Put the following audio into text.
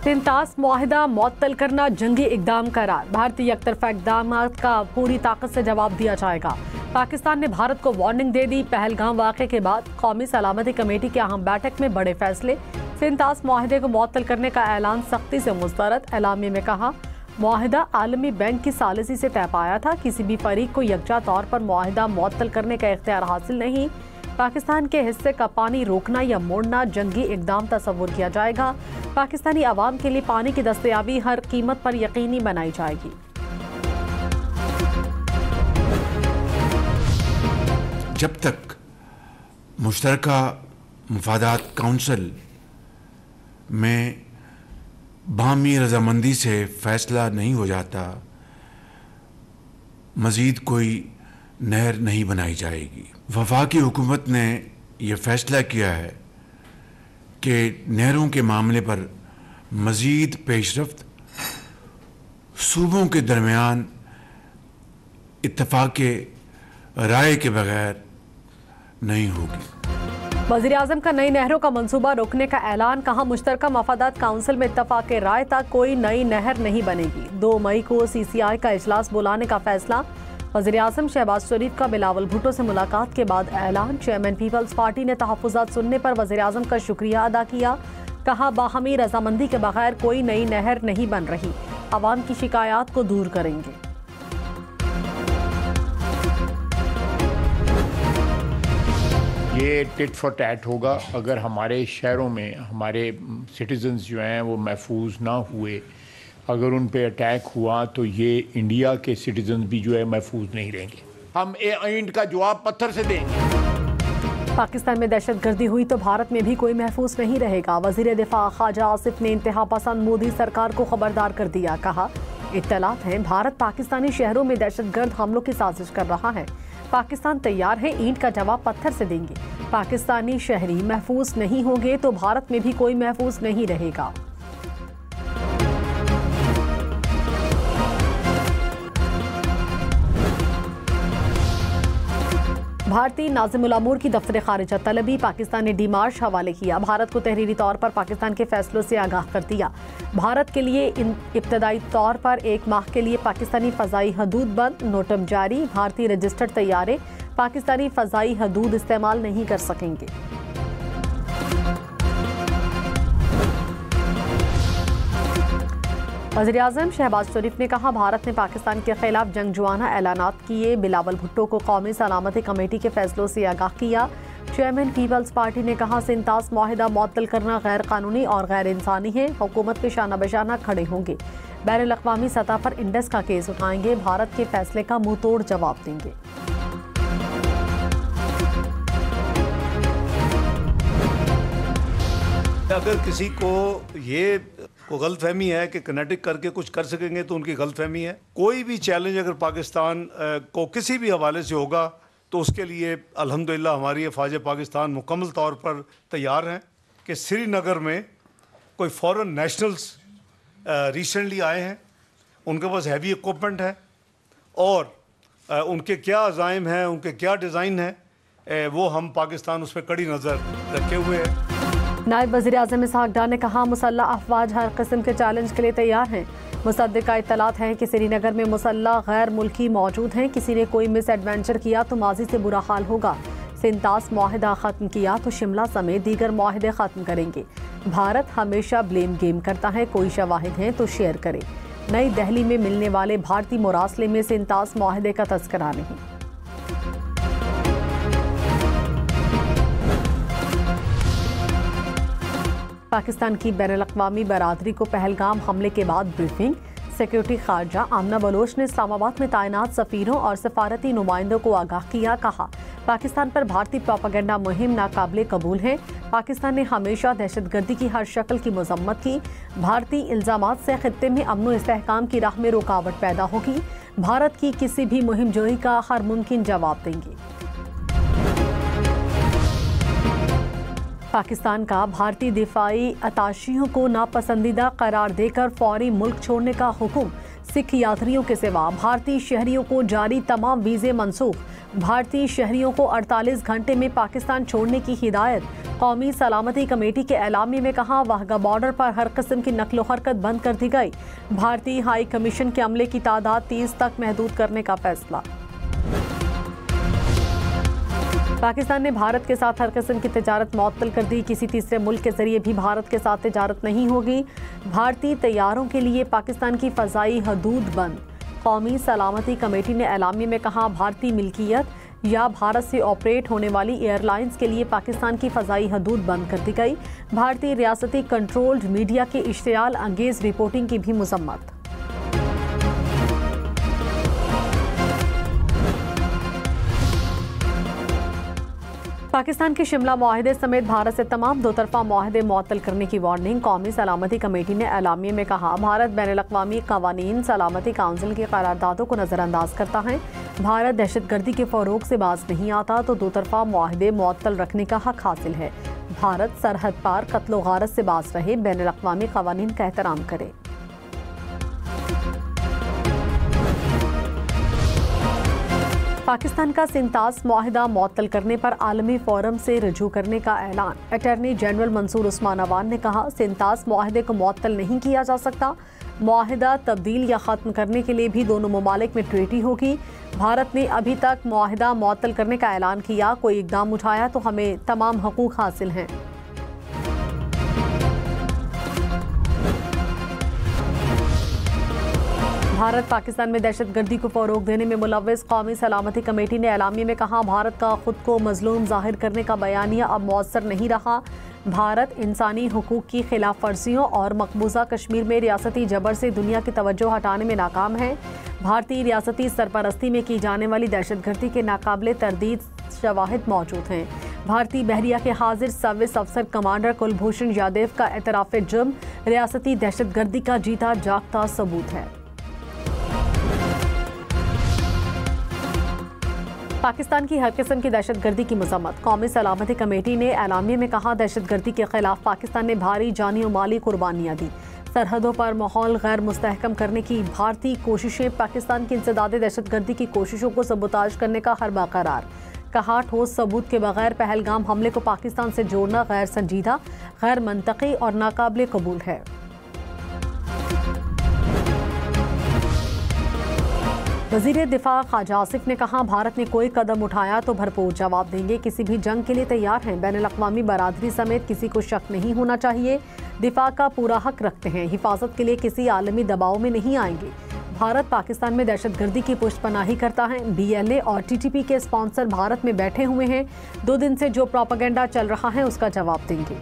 तिंतास मुआहिदा मुअत्तल करना जंगी इकदाम करार। भारतीय एकतरफा इकदाम का पूरी ताकत से जवाब दिया जाएगा। पाकिस्तान ने भारत को वार्निंग दे दी। पहलगाम वाक़े के बाद कौमी सलामती कमेटी की अहम बैठक में बड़े फैसले। तिंतास मुआहिदे को मुअत्तल करने का ऐलान सख्ती से मुस्तरद। एलामिया में कहा, मुआहिदा आलमी बैंक की सालिसी से तय पाया था। किसी भी फरीक को यकजा तौर पर मुआहिदा मुअत्तल करने का इख्तियार हासिल नहीं। पाकिस्तान के हिस्से का पानी रोकना या मोड़ना जंगी इकदाम तस्वुर किया जाएगा। पाकिस्तानी आवाम के लिए पानी की दस्तयाबी हर कीमत पर यकीनी बनाई जाएगी। जब तक मुश्तरका मुफादात काउंसिल में बाहमी रजामंदी से फैसला नहीं हो जाता, मजीद कोई नहर नहीं बनाई जाएगी। वफाकी हुकूमत ने यह फैसला किया है कि नहरों के मामले पर मजीद पेशरफ्त सूबों के दरमियान इत्तफाक राय के बगैर नहीं होगी। वज़ीर-ए-आज़म का नई नहरों का मंसूबा रोकने का ऐलान। कहा, मुश्तरका मफादात काउंसिल में इत्तफाक राय तक कोई नई नहर नहीं बनेगी। 2 मई को CCI का इजलास बुलाने का फैसला। वज़ीर-ए-आज़म शहबाज शरीफ का बिलावल भुट्टो से मुलाकात के बाद ऐलान। चेयरमैन पीपल्स पार्टी ने तहफ़्फ़ुज़ात सुनने पर वज़ीर-ए-आज़म का शुक्रिया अदा किया। कहा, बाहमी रजामंदी के बगैर कोई नई नहर नहीं बन रही। आवाम की शिकायत को दूर करेंगे। ये टिट फॉर टैट होगा। अगर हमारे शहरों में हमारे सिटीजन्स जो हैं वो महफूज ना हुए, अगर उन पे अटैक हुआ, तो ये इंडिया के सिटीजन भी जो है महफूज नहीं रहेंगे। हम ईंट का जवाब पत्थर से देंगे। पाकिस्तान में दहशतगर्दी हुई तो भारत में भी कोई महफूज नहीं रहेगा। वजीर दिफा ख्वाजा आसिफ ने इंतहा पसंद मोदी सरकार को खबरदार कर दिया। कहा, इत्तलात हैं भारत पाकिस्तानी शहरों में दहशतगर्द हमलों की साजिश कर रहा है। पाकिस्तान तैयार है, ईंट का जवाब पत्थर से देंगे। पाकिस्तानी शहरी महफूज नहीं होंगे तो भारत में भी कोई महफूज नहीं रहेगा। भारतीय नाज़िमुल अमूर की दफ्तर खारिजा तलबी। पाकिस्तान ने डीमार्श हवाले किया। भारत को तहरीरी तौर पर पाकिस्तान के फैसलों से आगाह कर दिया। भारत के लिए इब्तदाई तौर पर 1 माह के लिए पाकिस्तानी फ़ज़ाई हदूद बंद। नोटम जारी। भारतीय रजिस्टर्ड तैयारे पाकिस्तानी फ़ज़ाई हदूद इस्तेमाल नहीं कर सकेंगे। वज़ीर-ए-आज़म शहबाज शरीफ ने कहा, भारत ने पाकिस्तान के खिलाफ जंगजुआना ऐलानात किए। बिलावल भुट्टो को कौमी सलामती कमेटी के फैसलों से आगाह किया। चेयरमैन पीपल्स पार्टी ने कहा, तिंतास मुआहिदा मुअत्तल करना गैर कानूनी और गैर इंसानी है। हुकूमत के शाना बशाना खड़े होंगे। बैनुल-अक़वामी सतह पर इंडस का केस उठाएंगे। भारत के फैसले का मुंह तोड़ जवाब देंगे। अगर किसी को ये गलतफहमी है कि किनेटिक करके कुछ कर सकेंगे तो उनकी गलतफहमी है। कोई भी चैलेंज अगर पाकिस्तान को किसी भी हवाले से होगा तो उसके लिए अल्हम्दुलिल्लाह हमारी अफ़वाज पाकिस्तान मुकम्मल तौर पर तैयार हैं। कि श्रीनगर में कोई फॉरेन नेशनल्स रिसेंटली आए हैं, उनके पास हैवी इक्विपमेंट है और उनके क्या अज़ाइम हैं, उनके क्या डिज़ाइन है, वो हम पाकिस्तान उस पर कड़ी नज़र रखे हुए हैं। नायब वज़ीर-ए-आज़म इसहाक डार ने कहा, मुसल्लह अफवाज हर किस्म के चैलेंज के लिए तैयार हैं। मुसद्दिक़ा इत्तलात हैं कि श्रीनगर में मुसल्लह गैर मुल्की मौजूद हैं। किसी ने कोई मिस एडवेंचर किया तो माजी से बुरा हाल होगा। तिंतास मुआहिदा ख़त्म किया तो शिमला समेत दीगर मुआहिदे ख़त्म करेंगे। भारत हमेशा ब्लेम गेम करता है। कोई शवाहिद हैं तो शेयर करे। नई दिल्ली में मिलने वाले भारतीय मुरासले में तिंतास मुआहिदे का तज़किरा नहीं। पाकिस्तान की बैनुल-अक़वामी बरादरी को पहलगाम हमले के बाद ब्रीफिंग। सिक्योरिटी खारजा आमना बलोच ने इस्लामाबाद में तैनात सफ़ीरों और सफारती नुमाइंदों को आगाह किया। कहा, पाकिस्तान पर भारतीय प्रोपेगेंडा मुहिम नाकाबिले कबूल है। पाकिस्तान ने हमेशा दहशतगर्दी की हर शक्ल की मजम्मत की। भारतीय इल्ज़ामात से खित्ते में अमन और इस्तेहकाम की राह में रुकावट पैदा होगी। भारत की किसी भी मुहिम जोई का हर मुमकिन जवाब देंगे। पाकिस्तान का भारतीय दिफाई अताशियों को नापसंदीदा करार देकर फौरी मुल्क छोड़ने का हुक्म। सिख यात्रियों के सिवा भारतीय शहरियों को जारी तमाम वीजे मनसूख। भारतीय शहरियों को 48 घंटे में पाकिस्तान छोड़ने की हिदायत। कौमी सलामती कमेटी के एलामिये में कहा, वाहगा बॉर्डर पर हर किस्म की नकलो हरकत बंद कर दी गई। भारतीय हाई कमीशन के अमले की तादाद 30 तक महदूद करने का फैसला। पाकिस्तान ने भारत के साथ हर किस्म की तिजारत मुअत्तल कर दी। किसी तीसरे मुल्क के जरिए भी भारत के साथ तिजारत नहीं होगी। भारतीय तैयारों के लिए पाकिस्तान की फ़ज़ाई हदूद बंद। कौमी सलामती कमेटी ने एलामिये में कहा, भारतीय मिल्कियत या भारत से ऑपरेट होने वाली एयरलाइंस के लिए पाकिस्तान की फ़ज़ाई हदूद बंद कर दी गई। भारतीय रियासती कंट्रोल्ड मीडिया के इश्तियाल अंगेज़ रिपोर्टिंग की भी मज़म्मत। पाकिस्तान के शिमला मुआहदे समेत भारत से तमाम दो तरफा मुआहदे मुअत्तल करने की वार्निंग। कौमी सलामती कमेटी ने एलामिये में कहा, भारत बैनुल-अक़वामी क़वानीन सलामती काउंसिल की करारदादों को नज़रअंदाज करता है। भारत दहशतगर्दी के फ़रोग़ से बाज नहीं आता तो दो तरफा मुआहदे मुअत्तल रखने का हक हासिल है। भारत सरहद पार कत्लो गारत से बाज रहे, बैनुल-अक़वामी क़वानीन का एहतराम करे। पाकिस्तान का सिंतास मुआहिदा मुअत्तल करने पर आलमी फोरम से रजू करने का ऐलान। अटॉर्नी जनरल मंसूर उस्मान अवान ने कहा, सिंतास मुआहिदे को मुअत्तल नहीं किया जा सकता। मुआहिदा तब्दील या ख़त्म करने के लिए भी दोनों ममालिक में ट्रीटी होगी। भारत ने अभी तक मुआहिदा मुअत्तल करने का ऐलान किया, कोई इक़दाम उठाया तो हमें तमाम हकूक़ हासिल हैं। भारत पाकिस्तान में दहशतगर्दी को फ़रोग़ देने में मुलव्विस। कौमी सलामती कमेटी ने एलामिये में कहा, भारत का खुद को मज़लूम ज़ाहिर करने का बयानिया अब मौसर नहीं रहा। भारत इंसानी हुकूक़ की खिलाफ वर्जियों और मकबूजा कश्मीर में रियासती जबर से दुनिया की तवज्जो हटाने में नाकाम है। भारतीय रियासती सरपरस्ती में की जाने वाली दहशतगर्दी के नाकाबिले तरदीद शवाहिद मौजूद हैं। भारतीय बहरिया के हाजिर सर्विस अफसर कमांडर कुलभूषण यादव का एतराफ़ जुर्म रियासती दहशतगर्दी का जीता जागता सबूत है। पाकिस्तान की हर किस्म की दहशतगर्दी की मज़म्मत। कौमी सलामती कमेटी ने एलामिये में कहा, दहशतगर्दी के खिलाफ पाकिस्तान ने भारी जानी और माली कुर्बानियाँ दी। सरहदों पर माहौल गैर मुस्तहकम करने की भारतीय कोशिशें पाकिस्तान की इंसदादे दहशतगर्दी की कोशिशों को सबूताज करने का हर बरकरार। कहा, ठोस सबूत के बगैर पहलगाम हमले को पाकिस्तान से जोड़ना गैर संजीदा, गैर मंतकी और नाकाबिले कबूल है। वज़ीर दिफा ख्वाजा आसिफ ने कहा, भारत ने कोई कदम उठाया तो भरपूर जवाब देंगे। किसी भी जंग के लिए तैयार हैं। बैनुल-अक़वामी बरादरी समेत किसी को शक नहीं होना चाहिए। दिफा का पूरा हक रखते हैं। हिफाजत के लिए किसी आलमी दबाव में नहीं आएंगे। भारत पाकिस्तान में दहशतगर्दी की पुष्टपनाही करता है। BLA और TTP के स्पॉन्सर भारत में बैठे हुए हैं। 2 दिन से जो प्रोपेगेंडा चल रहा है उसका जवाब देंगे।